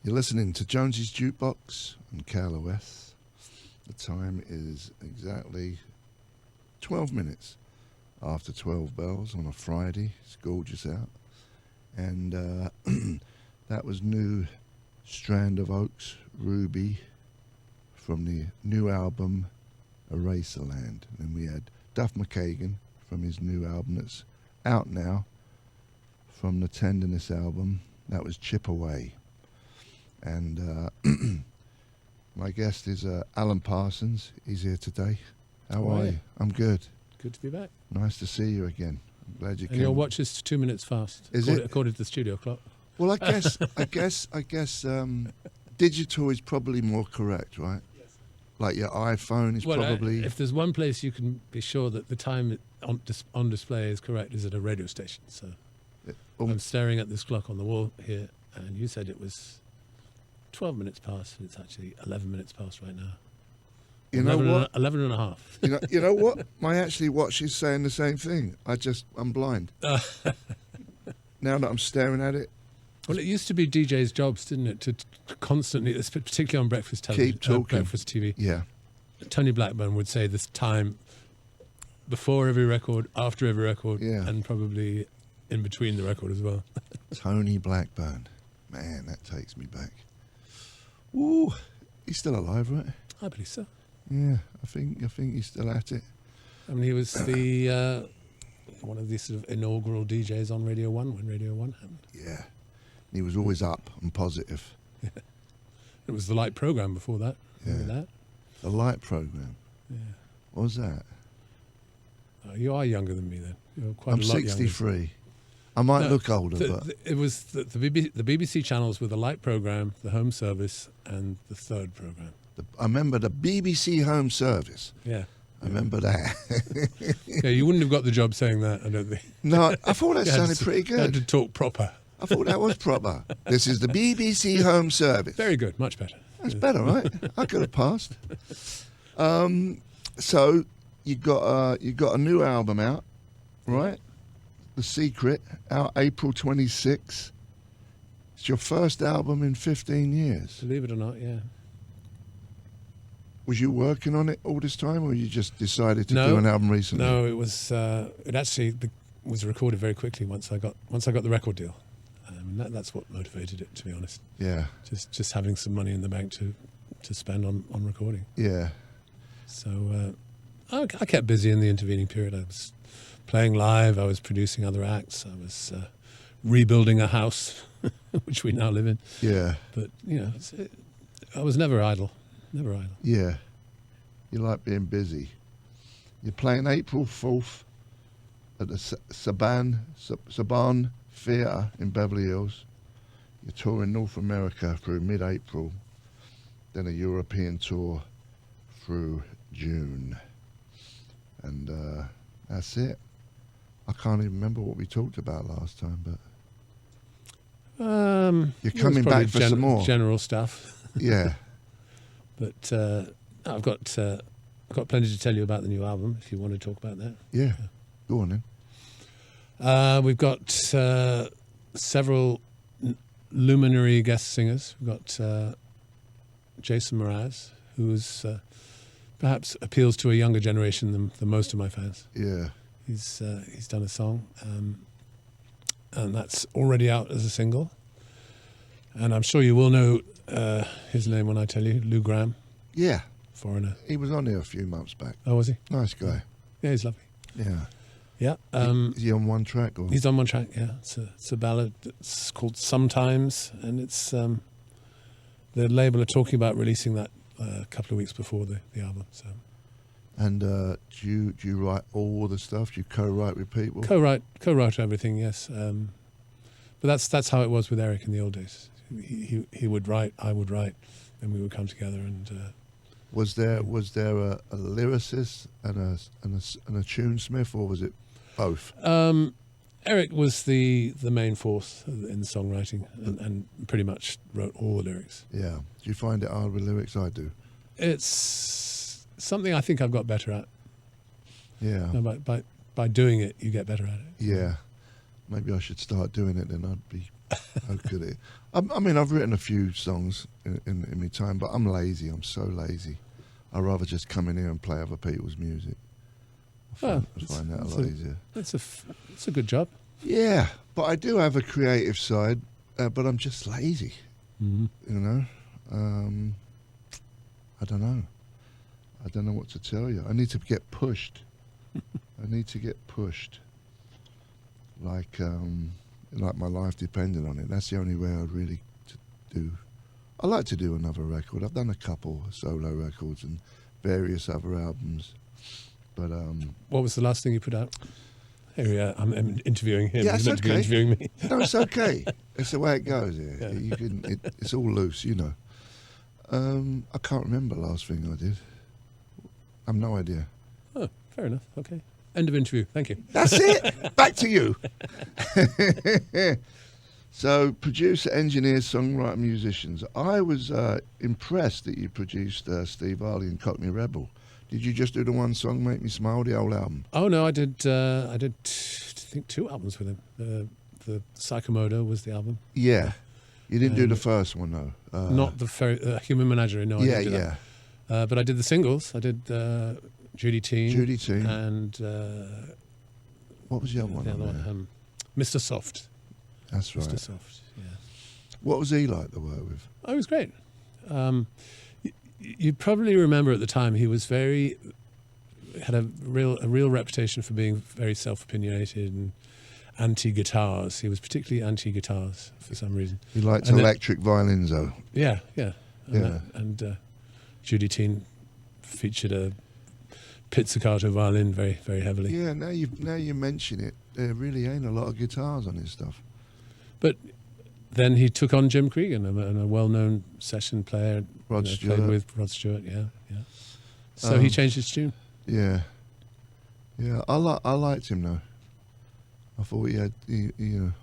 You're listening to Jonesy's Jukebox on KLOS. The time is exactly 12 minutes after 12 bells on a Friday. It's gorgeous out. And that was new Strand of Oaks, Ruby, from the new album Eraserland. And then we had Duff McKagan from his new album that's out now, from the Tenderness album. That was Chip Away. And my guest is Alan Parsons. He's here today. How are you? I'm good. Good to be back. Nice to see you again. I'm glad you came. And your watch is 2 minutes fast. Is it? According to the studio clock. Well, I guess digital is probably more correct, right? Yes. Like your iPhone is probably. If there's one place you can be sure that the time on display is correct, is at a radio station. So I'm staring at this clock on the wall here, and you said it was 12 minutes past, and it's actually 11 minutes past right now. You know what? 11 and a half. You know what? My actually watch is saying the same thing. I'm blind. Now that I'm staring at it. Well, it used to be DJ's jobs, didn't it? To constantly, particularly on breakfast television, keep talking. breakfast TV. Yeah. Tony Blackburn would say this time before every record, after every record, and probably in between the record as well. Tony Blackburn. Man, that takes me back. Ooh, he's still alive, right? I believe so. Yeah, I think he's still at it. I mean, he was the one of the sort of inaugural DJs on Radio 1 when Radio 1 happened. Yeah, he was always up and positive. Yeah. It was the Light Programme before that. Remember that? The Light Programme? Yeah. What was that? Oh, you are younger than me then. You're quite I'm a lot 63. Younger. I might look older, but... It was the BBC channels were the Light Programme, the Home Service, and the Third Programme. I remember the BBC Home Service. Yeah. I remember that. Yeah, you wouldn't have got the job saying that, I don't think. No, I thought that sounded pretty good. You had to talk proper. I thought that was proper. This is the BBC Home Service. Very good, much better. That's better, right? I could have passed. So you got a new album out, right? The Secret, out April 26th. It's your first album in 15 years. Believe it or not, yeah. Was you working on it all this time, or you just decided to do an album recently? No, it was. It actually was recorded very quickly once I got the record deal. That's what motivated it, to be honest. Yeah. Just having some money in the bank to spend on recording. Yeah. So I kept busy in the intervening period. I was playing live. I was producing other acts. I was rebuilding a house, which we now live in. Yeah. But I was never idle. Never idle. Yeah. You like being busy. You're playing April 4th at the Saban Theatre in Beverly Hills. You're touring North America through mid-April, then a European tour through June. And that's it. I can't even remember what we talked about last time, but you're coming back for some more general stuff. Yeah. But I've got plenty to tell you about the new album, if you want to talk about that. Yeah. Go on then. We've got several luminary guest singers. We've got Jason Mraz, who's perhaps appeals to a younger generation than most of my fans. Yeah. He's done a song, and that's already out as a single. And I'm sure you will know his name when I tell you, Lou Gramm. Yeah. Foreigner. He was on here a few months back. Oh, was he? Nice guy. Yeah, he's lovely. Yeah. Yeah. Is he on one track? Or? He's on one track, yeah. It's a ballad that's called Sometimes, and it's the label are talking about releasing that a couple of weeks before the album. So. And do you write all the stuff? Do you co-write with people? Co-write everything, yes. But that's how it was with Eric in the old days. He would write, I would write, and we would come together. And was there a lyricist and a tunesmith, or was it both? Eric was the main force in the songwriting, and pretty much wrote all the lyrics. Yeah. Do you find it hard with lyrics? I do. It's something I think I've got better at. Yeah. No, by doing it, you get better at it. Yeah. Maybe I should start doing it, then I'd be How could it? I mean, I've written a few songs in my time, but I'm lazy. I'm so lazy. I'd rather just come in here and play other people's music. I find that a lot easier. It's a good job. Yeah, but I do have a creative side, but I'm just lazy. Mm-hmm. You know, I don't know. I don't know what to tell you. I need to get pushed. I need to get pushed. Like my life depended on it. That's the only way I'd really do. I like to do another record. I've done a couple solo records and various other albums. But what was the last thing you put out? Here I'm interviewing him. Yeah, He's meant to be interviewing me. No, it's okay. It's the way it goes. Yeah. Yeah. It's all loose, you know. I can't remember the last thing I did. I've no idea. Oh, fair enough. Okay. End of interview. Thank you. That's it. Back to you. So, producer, engineers, songwriter, musicians. I was impressed that you produced Steve Harley and Cockney Rebel. Did you just do the one song, Make Me Smile, the whole album? Oh no, I did. I think 2 albums with him. The Psychomotor was the album. Yeah, you didn't do the first one though. Not the Human Menagerie. No, I didn't do yeah. that. But I did the singles. I did Judy Teen. And what was the other one? The other one, Mr. Soft. That's right. Mr. Soft. Yeah. What was he like to work with? Oh, he was great. You probably remember at the time he was had a real reputation for being very self-opinionated and anti-guitars. He was particularly anti-guitars for some reason. He liked electric violins though. Yeah. Yeah. And Judy Teen featured a pizzicato violin very, very heavily. Yeah, now you mention it, there really ain't a lot of guitars on his stuff. But then he took on Jim Cregan, a well-known session player. Rod Stewart. Played with Rod Stewart, yeah. So he changed his tune. Yeah. I liked him though. I thought he had,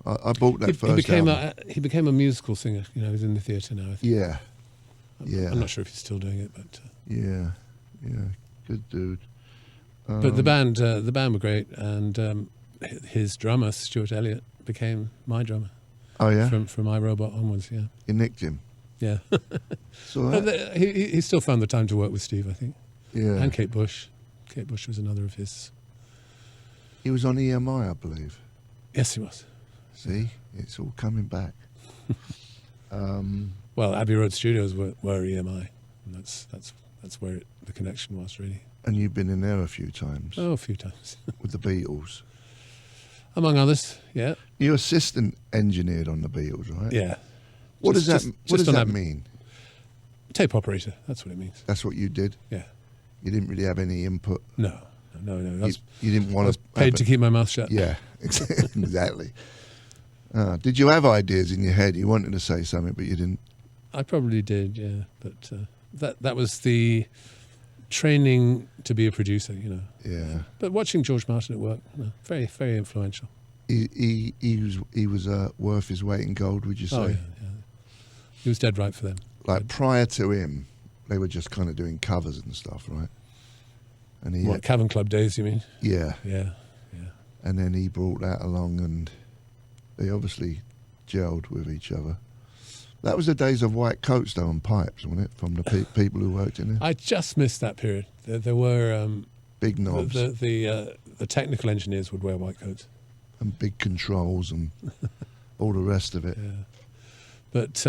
I bought that first album. He became a musical singer. He's in the theatre now, I think. Yeah. I'm not sure if he's still doing it, but yeah, good dude. But the band were great, and his drummer Stuart Elliott became my drummer. Oh yeah, from iRobot onwards. Yeah, you nicked him. Yeah, So he still found the time to work with Steve, I think. Yeah, and Kate Bush. Kate Bush was another of his. He was on EMI, I believe. Yes, he was. See, it's all coming back. Well, Abbey Road Studios were EMI, and that's where the connection was really. And you've been in there a few times. Oh, a few times. With the Beatles. Among others, yeah. You assistant engineered on the Beatles, right? Yeah. What does that mean? Tape operator, that's what it means. That's what you did? Yeah. You didn't really have any input? No. You didn't want to... paid to keep my mouth shut. Yeah, exactly. Did you have ideas in your head? You wanted to say something, but you didn't? I probably did, yeah. But that was the training to be a producer, Yeah. But watching George Martin at work, very, very influential. He was worth his weight in gold, would you say? Oh, yeah. He was dead right for them. Like prior to him, they were just kind of doing covers and stuff, right? And What, Cavern Club days, you mean? Yeah. Yeah. And then he brought that along, and they obviously gelled with each other. That was the days of white coats, though, and pipes, wasn't it? From the people who worked in there. I just missed that period. There were big knobs. The technical engineers would wear white coats and big controls and all the rest of it. Yeah, but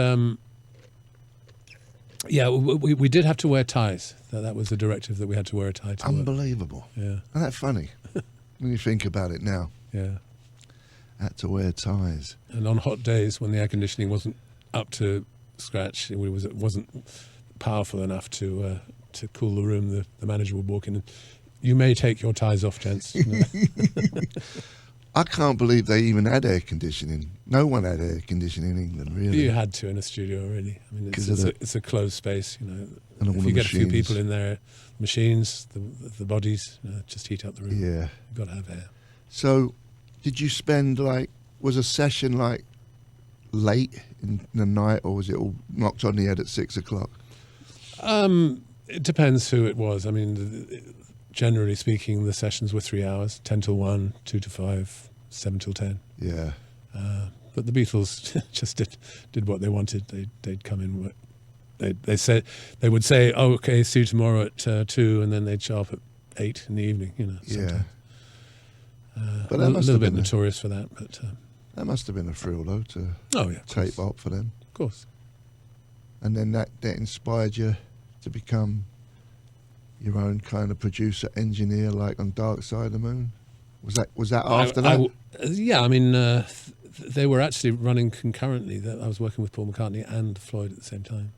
we did have to wear ties. That was the directive that we had to wear a tie to Unbelievable. work. Yeah, isn't that funny when you think about it now? Yeah, had to wear ties. And on hot days when the air conditioning wasn't up to scratch, it wasn't powerful enough to cool the room. The manager would walk in and, "You may take your ties off, gents." I can't believe they even had air conditioning. No one had air conditioning in England, really. You had to in a studio, really. I mean, it's a closed space, And all if the you get a few machines. people in there, machines, the bodies, just heat up the room. Yeah. You've got to have air. So, did you spend was a session late in the night, or was it all knocked on the head at 6 o'clock? It depends who it was. I mean, generally speaking, the sessions were 3 hours: 10 till 1, 2 to 5, 7 till 10. Yeah. But the Beatles just did what they wanted. They'd come in. They said they would say, "Oh, okay, see you tomorrow at 2," and then they'd show up at 8 in the evening. You know. Yeah. But a little bit notorious for that. But that must have been a thrill, though, to tape up for them. Of course. And then that inspired you to become your own kind of producer, engineer, like on Dark Side of the Moon. Was that after that? Yeah, I mean, they were actually running concurrently. I was working with Paul McCartney and Floyd at the same time.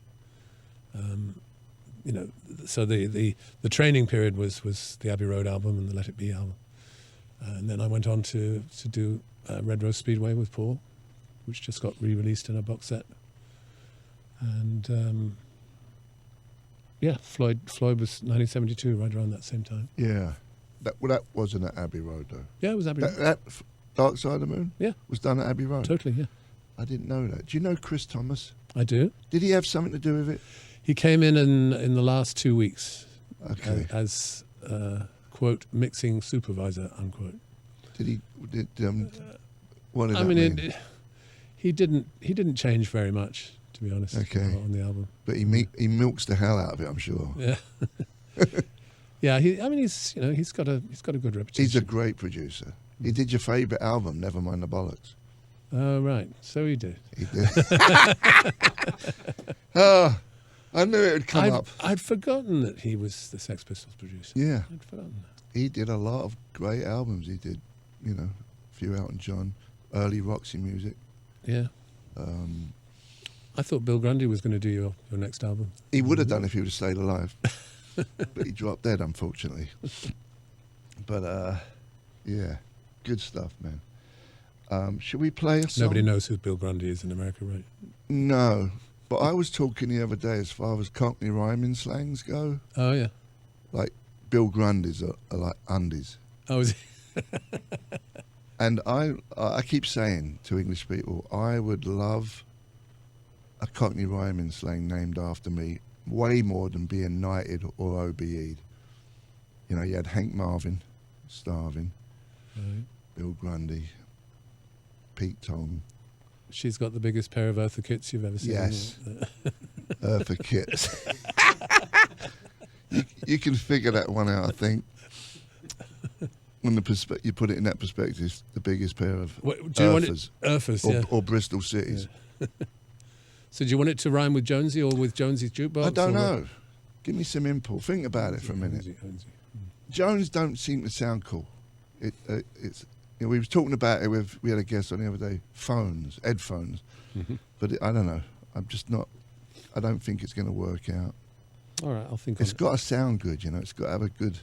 You know, so the training period was the Abbey Road album and the Let It Be album, and then I went on to do Red Rose Speedway with Paul, which just got re-released in a box set. And Floyd was 1972, right around that same time. Yeah, that wasn't at Abbey Road though. Yeah, it was Abbey Road. That Dark Side of the Moon. Yeah, was done at Abbey Road. Totally, yeah. I didn't know that. Do you know Chris Thomas? I do. Did he have something to do with it? He came in the last 2 weeks, as quote mixing supervisor unquote. What did that mean? He didn't change very much, to be honest. On the album, but he milks the hell out of it, I'm sure. Yeah. Yeah, he's got a good reputation. He's a great producer. He did your favourite album, Nevermind the Bollocks. Oh right, so he did. He did. Oh, I knew it would come up. I'd forgotten that he was the Sex Pistols producer. Yeah, I'd forgotten that. He did a lot of great albums. He did, a few Elton John, early Roxy music. Yeah. I thought Bill Grundy was going to do your next album. He would have done if he would have stayed alive. But he dropped dead, unfortunately. But, yeah, good stuff, man. Should we play a song? Nobody knows who Bill Grundy is in America, right? No. But I was talking the other day as far as Cockney rhyming slangs go. Oh, yeah. Like, Bill Grundy's are like undies. Oh, is he? And I keep saying to English people, I would love a Cockney rhyming slang named after me way more than being knighted or OBE'd. You had Hank Marvin, starving, right. Bill Grundy, Pete Tong. She's got the biggest pair of Eartha Kitts you've ever seen. Yes, Eartha Kitts. you can figure that one out, I think. When you put it in that perspective, the biggest pair of Earthas, or Bristol Cities. Yeah. So do you want it to rhyme with Jonesy or with Jonesy's Jukebox? I don't know. Give me some input. Think about it for a minute. Jonesy. Jones don't seem to sound cool. It's we were talking about it we had a guest on the other day. Headphones. Mm-hmm. But I don't know. I'm just not. I don't think it's going to work out. All right, I'll think. It's got to sound good, It's got to have a good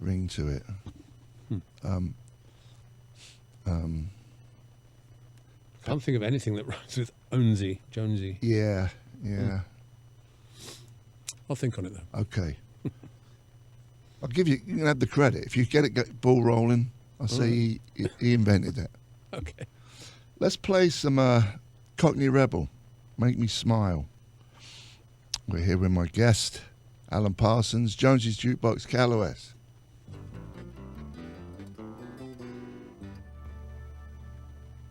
ring to it. Can't think of anything that rhymes with Jonesy. Yeah. I'll think on it though. Okay. I'll give you. You can have the credit if you get ball rolling. I'll say he invented that. Okay. Let's play some Cockney Rebel. Make Me Smile. We're here with my guest, Alan Parsons, Jonesy's Jukebox, KLOS.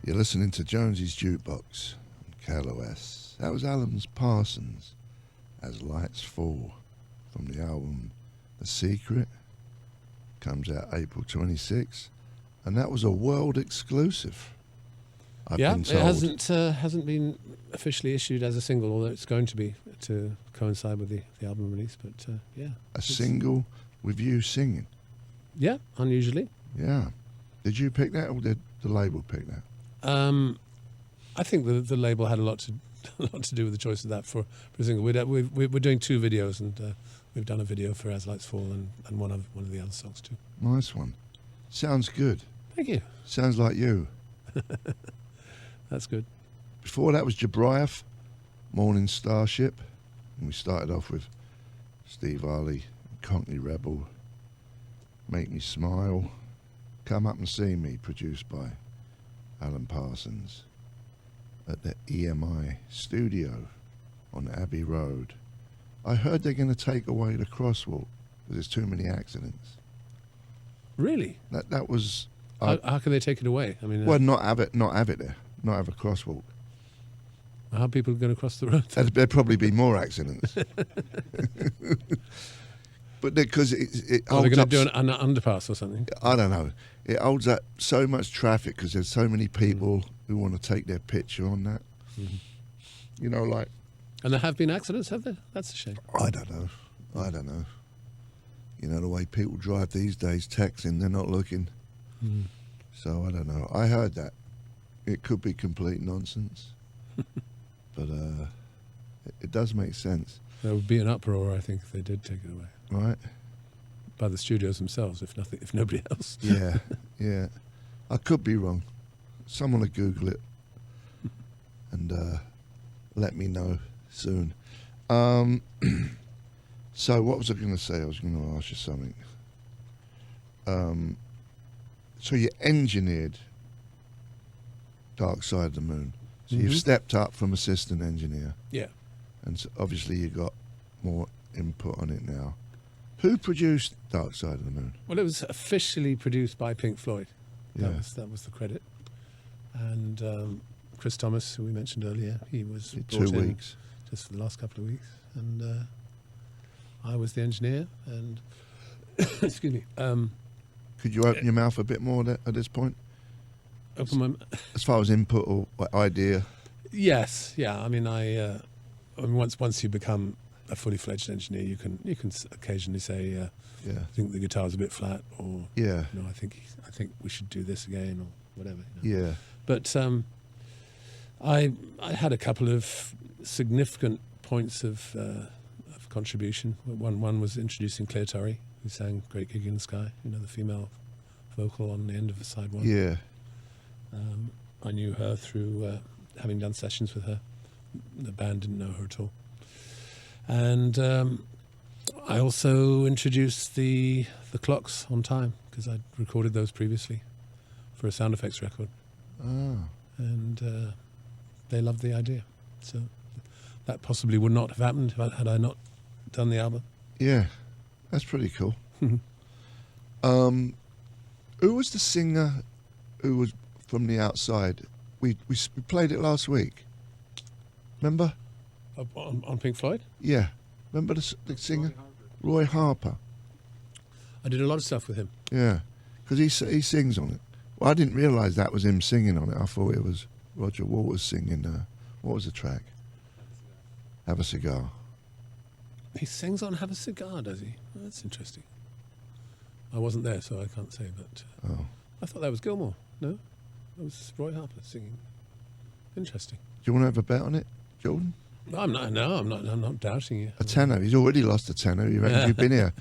You're listening to Jonesy's Jukebox on KLOS. That was Alan Parsons, As Lights Fall, from the album The Secret. Comes out April 26th, and that was a world exclusive. I've been told. It hasn't been officially issued as a single, although it's going to be to coincide with the album release. But a single with you singing. Yeah, unusually. Yeah. Did you pick that, or did the label pick that? I think the label had a lot to do with the choice of that for a single. We're doing 2 videos, and we've done a video for As Lights Fall and one of the other songs too. Nice one. Sounds good. Thank you. Sounds like you. That's good. Before that was Jabriath, Morning Starship, and we started off with Steve Harley, Cockney Rebel, Make Me Smile, Come Up and See Me, produced by Alan Parsons at the EMI studio on Abbey Road. I heard they're going to take away the crosswalk because there's too many accidents. Really? That was. How can they take it away? I mean, well, not have it there. not have a crosswalk. How are people going to cross the road? There'd probably be more accidents. But because it Are they holds going up, to do an underpass or something? I don't know. It holds up so much traffic because there's so many people who want to take their picture on that. Mm-hmm. You know, like, And there have been accidents, have there? That's a shame. I don't know. You know, the way people drive these days, texting, they're not looking. Mm. So I don't know. I heard that. It could be complete nonsense. But it does make sense. There would be an uproar, I think, if they did take it away. Right? By the studios themselves, if nobody else. Yeah, yeah. I could be wrong. Someone will Google it and let me know soon. So what was I going to say? I was going to ask you something. So you engineered Dark Side of the Moon. So you've stepped up from assistant engineer. Yeah. And so obviously you got more input on it now. Who produced Dark Side of the Moon? Well, it was officially produced by Pink Floyd. Yeah. That was the credit. And Chris Thomas, who we mentioned earlier, he was brought 2 in weeks. just for the last couple of weeks. And I was the engineer. And excuse me. Could you open your mouth a bit more at this point? Open my. As far as input or idea? Yes, yeah. I mean, I mean, once you become a fully fledged engineer, you can occasionally say, Yeah. I think the guitar's a bit flat, or Yeah. I think we should do this again, or whatever. You know. Yeah. But I had a couple of significant points of contribution. One was introducing Claire Torrey, who sang "Great Gig in the Sky." You know, the female vocal on the end of side one. Yeah. I knew her through having done sessions with her. The band didn't know her at all. And I also introduced the clocks on time, because I'd recorded those previously for a sound effects record. Ah. And they loved the idea. So that possibly would not have happened had I not done the album. Yeah. That's pretty cool. Who was the singer who was from the outside? We played it last week. Remember? On Pink Floyd? Yeah. Remember the singer? Roy Harper. I did a lot of stuff with him. Yeah. Because he sings on it. Well, I didn't realise that was him singing on it. I thought it was Roger Waters singing. What was the track? Have a Cigar. He sings on Have a Cigar, does he? Well, that's interesting. I wasn't there, so I can't say, but Oh. I thought that was Gilmore. No? That was Roy Harper singing. Interesting. Do you want to have a bet on it, Jordan? I'm not doubting you. A tenner. He's already lost a tenner. You reckon you've been here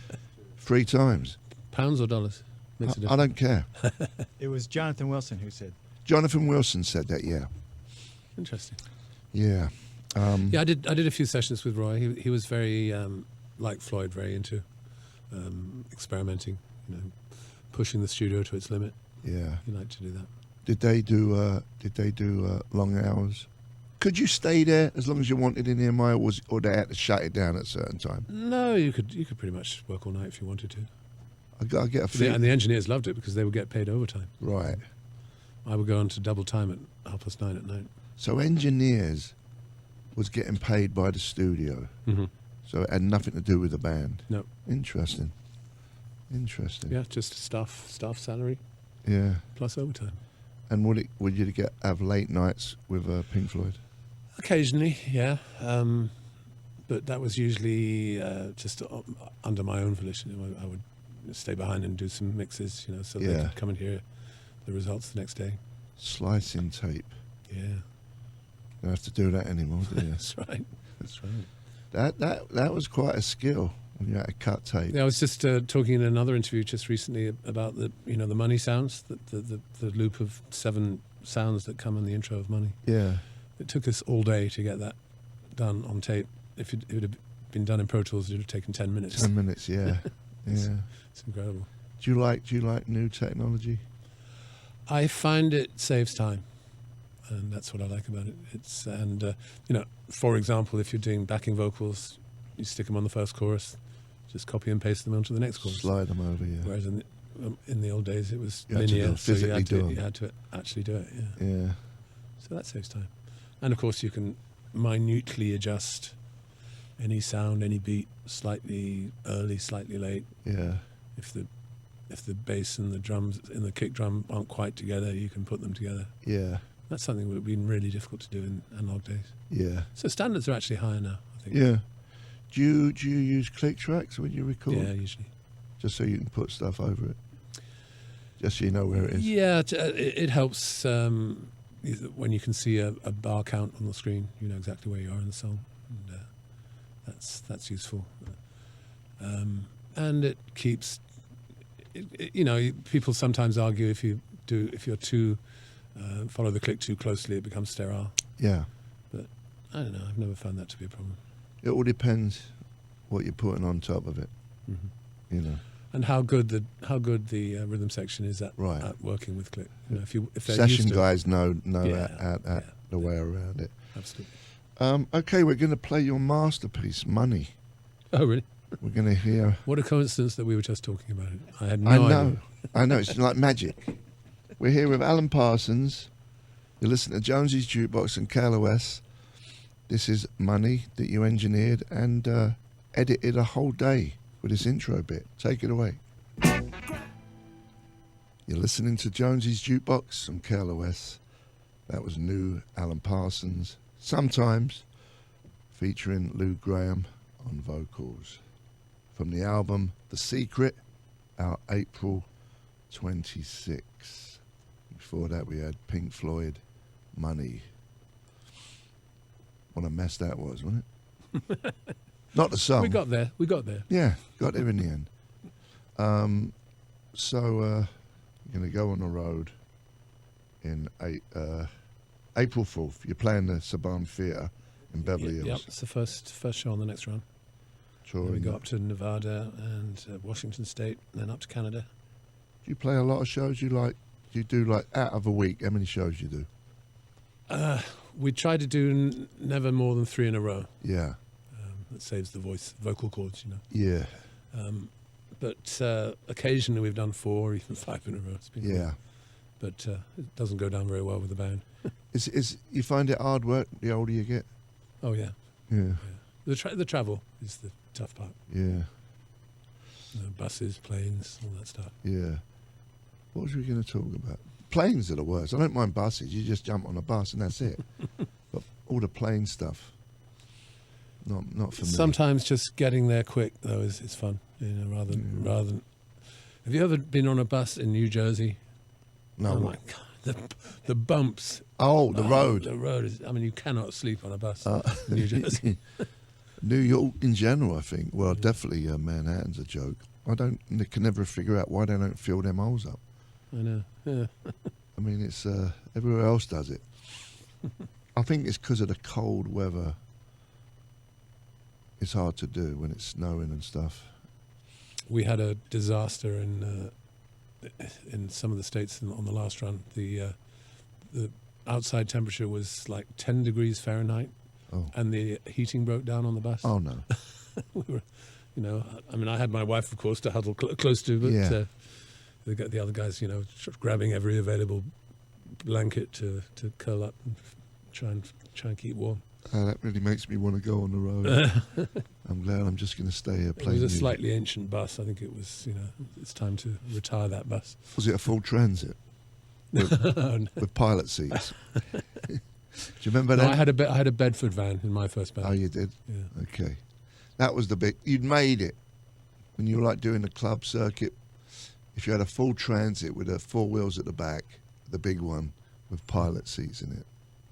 3 times? Pounds or dollars? Makes a I difference. don't care. It was Jonathan Wilson who said. Jonathan Wilson said that, yeah. Interesting. Yeah. Yeah, I did a few sessions with Roy. He was very, like Floyd, very into experimenting, you know, pushing the studio to its limit. Yeah. He liked to do that. Did they do long hours? Could you stay there as long as you wanted in EMI, or they had to shut it down at a certain time? No, you could pretty much work all night if you wanted to. I get a feeling. And the engineers loved it because they would get paid overtime. Right. I would go on to double time at 9:30 at night. So engineers was getting paid by the studio. Mm-hmm. So it had nothing to do with the band. No. Interesting. Yeah, just staff salary Yeah. plus overtime. And would you have late nights with Pink Floyd? Occasionally, yeah. But that was usually just under my own volition. You know, I would stay behind and do some mixes, you know, so they Yeah. could come and hear the results the next day. Slicing tape. Yeah, You don't have to do that anymore, do you? that's right. That's right. That was quite a skill when you had to cut tape. Yeah, I was just talking in another interview just recently about the Money sounds, the loop of 7 sounds that come in the intro of Money. Yeah. It took us all day to get that done on tape. If it would have been done in Pro Tools, it would have taken 10 minutes. 10 minutes, yeah. Yeah. It's incredible. Do you like new technology? I find it saves time, and that's what I like about it. It's for example, if you're doing backing vocals, you stick them on the first chorus, just copy and paste them onto the next chorus. Slide them over, yeah. Whereas in the old days, it was You had to linear, so physically do you them. had to actually do it. Yeah. Yeah. So that saves time. And of course you can minutely adjust any sound, any beat, slightly early, slightly late. Yeah. If the bass and the drums and the kick drum aren't quite together, you can put them together. Yeah. That's something that would have been really difficult to do in analog days. Yeah. So standards are actually higher now, I think. Yeah. Do you use click tracks when you record? Yeah, usually. Just so you can put stuff over it? Just so you know where it is? Yeah, it helps when you can see a bar count on the screen, you know exactly where you are in the song. And that's useful. And it keeps... you know, people sometimes argue if you're too... follow the click too closely, it becomes sterile. Yeah. But I don't know, I've never found that to be a problem. It all depends what you're putting on top of it. Mm-hmm. You know. And how good the rhythm section is at working with click. You know, if they're Session used to guys know the way around it. Absolutely. Okay, we're going to play your masterpiece, Money. Oh, really? We're going to hear... What a coincidence that we were just talking about it. I had no idea. I know, it's like magic. We're here with Alan Parsons. You listen to Jonesy's Jukebox and KLOS. This is Money that you engineered and edited a whole day with this intro bit. Take it away. You're listening to Jonesy's Jukebox and KLOS. That was new Alan Parsons. Sometimes featuring Lou Graham on vocals. From the album The Secret, out April 26. Before that we had Pink Floyd, Money. What a mess that was, wasn't it? Not the song. We got there. Yeah, got there in the end. So you're going to go on the road in April 4th. You're playing the Saban Theatre in Beverly Hills. Yep, it's the first show on the next round. Touring. We go up to Nevada and Washington State, and then up to Canada. Do you play a lot of shows? You do like out of a week? How many shows you do? We try to do never more than 3 in a row. Yeah. That saves the vocal cords, you know. Yeah. But occasionally we've done 4 or even 5 in a row. It's been Yeah. cool. But it doesn't go down very well with the band. Is you find it hard work the older you get? Oh yeah. Yeah. The travel is the tough part. Yeah. Buses, planes, all that stuff. Yeah. What was we going to talk about? Planes are the worst. I don't mind buses. You just jump on a bus and that's it. But all the plane stuff, not for me. Sometimes just getting there quick though is fun. You know, rather than. Have you ever been on a bus in New Jersey? No. Oh my God, the bumps. Oh, the road. The road is. I mean, you cannot sleep on a bus in New Jersey. New York in general, I think. Well, definitely Manhattan's a joke. They can never figure out why they don't fill them holes up. I know. Yeah. I mean, it's everywhere else does it. I think it's because of the cold weather. It's hard to do when it's snowing and stuff. We had a disaster in some of the states on the last run. The outside temperature was like 10 degrees Fahrenheit, and the heating broke down on the bus. Oh no! We were, you know, I mean, I had my wife, of course, to huddle close to, but the other guys, you know, grabbing every available blanket to curl up and try and keep warm. That really makes me want to go on the road. I'm glad I'm just going to stay here playing. It was a slightly ancient bus. I think it was, you know, it's time to retire that bus. Was it a full transit with pilot seats? Do you remember that? I had a Bedford van in my first band. Oh, you did? Yeah. Okay. That was the big... You'd made it. When you were like doing the club circuit, if you had a full transit with 4 wheels at the back, the big one with pilot seats in it,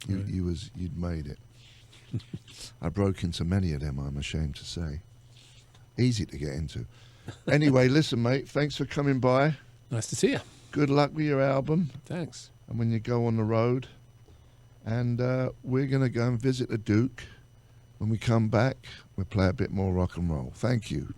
you'd made it. I broke into many of them, I'm ashamed to say. Easy to get into. Anyway, listen, mate, thanks for coming by. Nice to see you. Good luck with your album. Thanks. And when you go on the road. And we're going to go and visit the Duke. When we come back, we'll play a bit more rock and roll. Thank you.